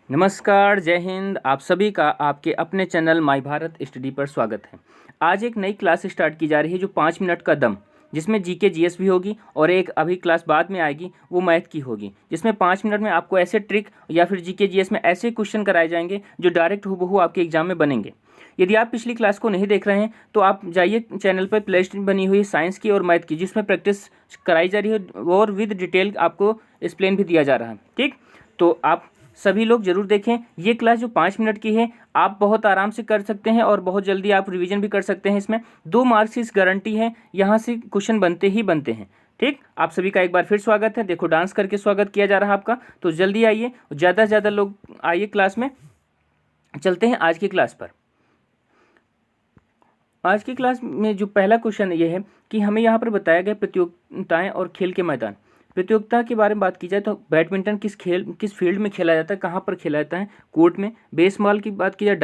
नमस्कार, जय हिंद। आप सभी का आपके अपने चैनल माई भारत स्टडी पर स्वागत है। आज एक नई क्लास स्टार्ट की जा रही है जो 5 मिनट का दम, जिसमें जीके जीएस भी होगी और एक अभी क्लास बाद में आएगी वो मैथ की होगी, जिसमें 5 मिनट में आपको ऐसे ट्रिक या फिर जीके जीएस में ऐसे क्वेश्चन कराए जाएंगे जो डायरेक्ट हूबहू आपके एग्जाम में बनेंगे। यदि आप पिछली क्लास को नहीं देख रहे हैं तो आप जाइए चैनल पर प्लेलिस्ट बनी हुई है साइंस की और मैथ की, जिसमें प्रैक्टिस कराई जा रही है और विद डिटेल आपको एक्सप्लेन भी दिया जा रहा है। ठीक, तो आप सभी लोग जरूर देखें। ये क्लास जो 5 मिनट की है आप बहुत आराम से कर सकते हैं और बहुत जल्दी आप रिवीजन भी कर सकते हैं। इसमें 2 मार्क्स की गारंटी है, यहाँ से क्वेश्चन बनते ही बनते हैं। ठीक, आप सभी का एक बार फिर स्वागत है। देखो डांस करके स्वागत किया जा रहा है आपका, तो जल्दी आइए, ज़्यादा से ज़्यादा लोग आइए क्लास में। चलते हैं आज की क्लास पर। आज की क्लास में जो पहला क्वेश्चन ये है कि हमें यहाँ पर बताया गया प्रतियोगिताएं और खेल के मैदान। प्रतियोगिता के बारे में बात की जाए तो बैडमिंटन किस फील्ड में खेला जाता है, कहाँ पर खेला जाता है? कोर्ट में। बेसबॉल की बात की जाए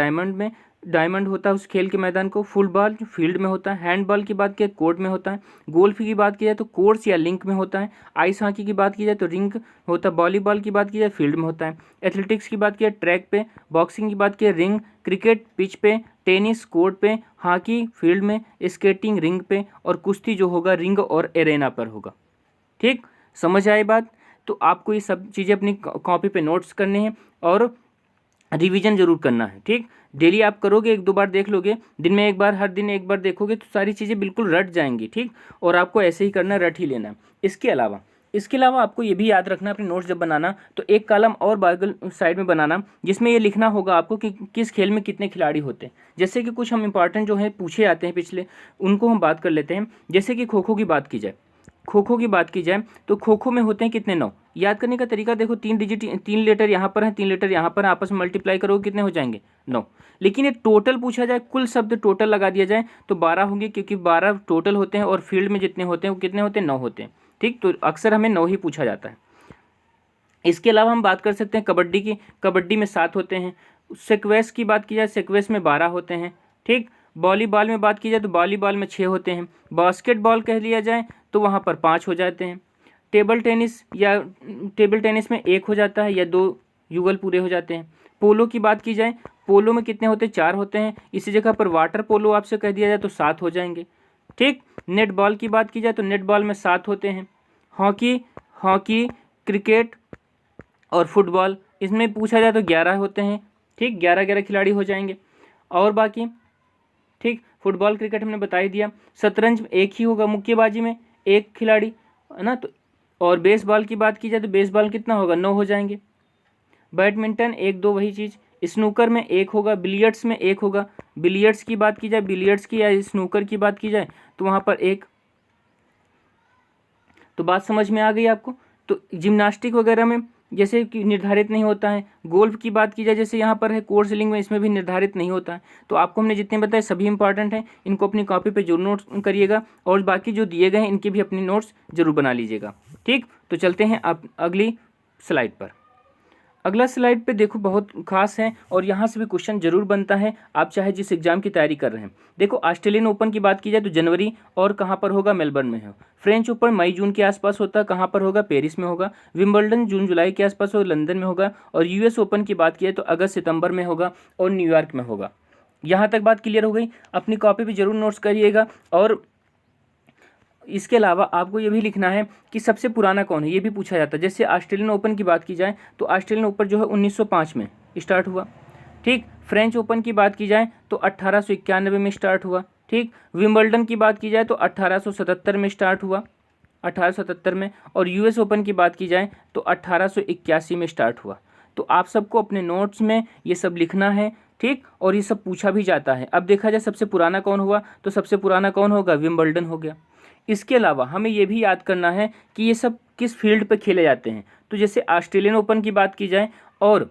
डायमंड होता है उस खेल के मैदान को। फुटबॉल फील्ड में होता है। हैंडबॉल की बात की जाए कोर्ट में होता है। गोल्फ की बात की जाए तो कोर्स या लिंक में होता है। आइस हॉकी की बात की जाए तो रिंग होता है। वॉलीबॉल की बात की जाए फील्ड में होता है। एथलेटिक्स की बात की जाए ट्रैक पे। बॉक्सिंग की बात की जाए रिंग। क्रिकेट पिच पे। टेनिस कोर्ट पे। हॉकी फील्ड में। स्केटिंग रिंग पे। और कुश्ती जो होगा रिंग और एरेना पर होगा। ठीक, समझ आए बात? तो आपको ये सब चीज़ें अपनी कॉपी पे नोट्स करने हैं और रिवीजन जरूर करना है। ठीक, डेली आप करोगे, 1-2 बार देख लोगे, दिन में एक बार, हर दिन एक बार देखोगे तो सारी चीज़ें बिल्कुल रट जाएंगी। ठीक, और आपको ऐसे ही करना, रट ही लेना है। इसके अलावा आपको ये भी याद रखना अपने नोट्स जब बनाना तो एक कॉलम और बगल साइड में बनाना, जिसमें ये लिखना होगा आपको कि किस खेल में कितने खिलाड़ी होते हैं। जैसे कि कुछ हम इंपॉर्टेंट जो है पूछे जाते हैं पिछले, उनको हम बात कर लेते हैं। जैसे कि खो खो की बात की जाए तो खो खो में होते हैं कितने? 9। याद करने का तरीका देखो, 3 डिजिट, 3 लेटर यहाँ पर है, 3 लेटर यहाँ पर, आपस में मल्टीप्लाई करोगे कितने हो जाएंगे? 9। लेकिन ये टोटल पूछा जाए, कुल शब्द टोटल लगा दिया जाए तो 12 होंगे, क्योंकि 12 टोटल होते हैं और फील्ड में जितने होते हैं वो कितने होते हैं? 9 होते हैं। ठीक, तो अक्सर हमें 9 ही पूछा जाता है। इसके अलावा हम बात कर सकते हैं कबड्डी की। कबड्डी में 7 होते हैं। सेक्वेस की बात की जाए, सेक्वेस में 12 होते हैं। ठीक, वॉलीबॉल में बात की जाए तो वॉलीबॉल में 6 होते हैं। बास्केटबॉल कह लिया जाए तो वहाँ पर 5 हो जाते हैं। टेबल टेनिस में 1 हो जाता है या 2 युगल पूरे हो जाते हैं। पोलो की बात की जाए, पोलो में कितने होते हैं? 4 होते हैं। इसी जगह पर वाटर पोलो आपसे कह दिया जाए तो 7 हो जाएंगे। ठीक, नेट बॉल की बात की जाए तो नेट बॉल में 7 होते हैं। हॉकी, क्रिकेट और फुटबॉल, इसमें पूछा जाए तो 11 होते हैं। ठीक, 11 खिलाड़ी हो जाएंगे। और बाकी ठीक, फुटबॉल क्रिकेट हमने बता ही दिया। शतरंज में 1 ही होगा, मुक्केबाजी में 1 खिलाड़ी है ना। तो और बेसबॉल की बात की जाए तो बेसबॉल कितना होगा? 9 हो जाएंगे। बैडमिंटन 1-2 वही चीज़। स्नूकर में 1 होगा। बिलियर्ड्स में 1 होगा। बिलियर्ड्स की बात की जाए, बिलियर्ड्स की या स्नूकर की बात की जाए तो वहाँ पर 1। तो बात समझ में आ गई आपको? तो जिम्नास्टिक वगैरह में जैसे कि निर्धारित नहीं होता है। गोल्फ की बात की जाए, जैसे यहाँ पर है कोर्स लिंग में, इसमें भी निर्धारित नहीं होता है। तो आपको हमने जितने बताए सभी इंपॉर्टेंट हैं, इनको अपनी कॉपी पे जरूर नोट्स करिएगा और बाकी जो दिए गए हैं इनके भी अपनी नोट्स जरूर बना लीजिएगा। ठीक, तो चलते हैं आप अगली स्लाइड पर। अगला स्लाइड पे देखो बहुत खास है और यहाँ से भी क्वेश्चन जरूर बनता है, आप चाहे जिस एग्जाम की तैयारी कर रहे हैं। देखो ऑस्ट्रेलियन ओपन की बात की जाए तो जनवरी और कहाँ पर होगा? मेलबर्न में हो। फ्रेंच ओपन मई जून के आसपास होता है, कहाँ पर होगा? पेरिस में होगा। विंबलडन जून जुलाई के आसपास होगा, लंदन में होगा। और यूएस ओपन की बात की जाए तो अगस्त सितंबर में होगा और न्यूयॉर्क में होगा। यहाँ तक बात क्लियर हो गई? अपनी कॉपी पर जरूर नोट्स करिएगा। और इसके अलावा आपको ये भी लिखना है कि सबसे पुराना कौन है, ये भी पूछा जाता है। जैसे ऑस्ट्रेलियन ओपन की बात की जाए तो ऑस्ट्रेलियन ओपन जो है 1905 में स्टार्ट हुआ। ठीक, फ्रेंच ओपन की बात की जाए तो 1891 में स्टार्ट हुआ। ठीक, विंबलडन की बात की जाए तो 1877 में स्टार्ट हुआ, 1877 में। और यूएस ओपन की बात की जाए तो 1881 में स्टार्ट हुआ। तो आप सबको अपने नोट्स में ये सब लिखना है। ठीक, और ये सब पूछा भी जाता है। अब देखा जाए सबसे पुराना कौन हुआ, तो सबसे पुराना कौन होगा? विंबलडन हो गया। इसके अलावा हमें ये भी याद करना है कि ये सब किस फील्ड पे खेले जाते हैं। तो जैसे ऑस्ट्रेलियन ओपन की बात की जाए, और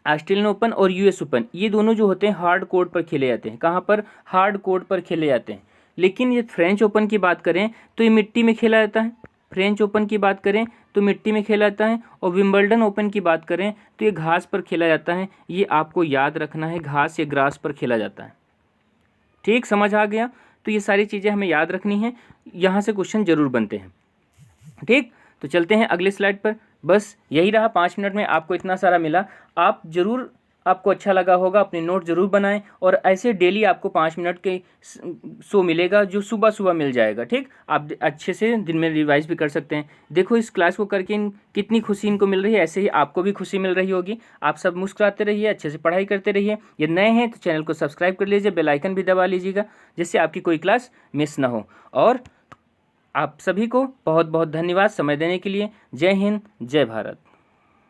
ऑस्ट्रेलियन ओपन और यूएस ओपन ये दोनों जो होते हैं हार्ड कोर्ट पर खेले जाते हैं। कहाँ पर? हार्ड कोर्ट पर खेले जाते हैं। लेकिन ये फ्रेंच ओपन की बात करें तो ये मिट्टी में खेला जाता है। फ्रेंच ओपन की बात करें तो मिट्टी में खेला जाता है। और विंबलडन ओपन की बात करें तो ये घास पर खेला जाता है। ये आपको याद रखना है, घास या ग्रास पर खेला जाता है। ठीक, समझ आ गया? तो ये सारी चीज़ें हमें याद रखनी है, यहाँ से क्वेश्चन जरूर बनते हैं। ठीक, तो चलते हैं अगले स्लाइड पर। बस यही रहा, 5 मिनट में आपको इतना सारा मिला। आप ज़रूर, आपको अच्छा लगा होगा, अपने नोट ज़रूर बनाएं और ऐसे डेली आपको 5 मिनट के शो मिलेगा जो सुबह सुबह मिल जाएगा। ठीक, आप अच्छे से दिन में रिवाइज भी कर सकते हैं। देखो इस क्लास को करके कितनी खुशी इनको मिल रही है, ऐसे ही आपको भी खुशी मिल रही होगी। आप सब मुस्कुराते रहिए, अच्छे से पढ़ाई करते रहिए। ये नए हैं तो चैनल को सब्सक्राइब कर लीजिए, बेल आइकन भी दबा लीजिएगा जिससे आपकी कोई क्लास मिस ना हो। और आप सभी को बहुत बहुत धन्यवाद समय देने के लिए। जय हिंद, जय भारत।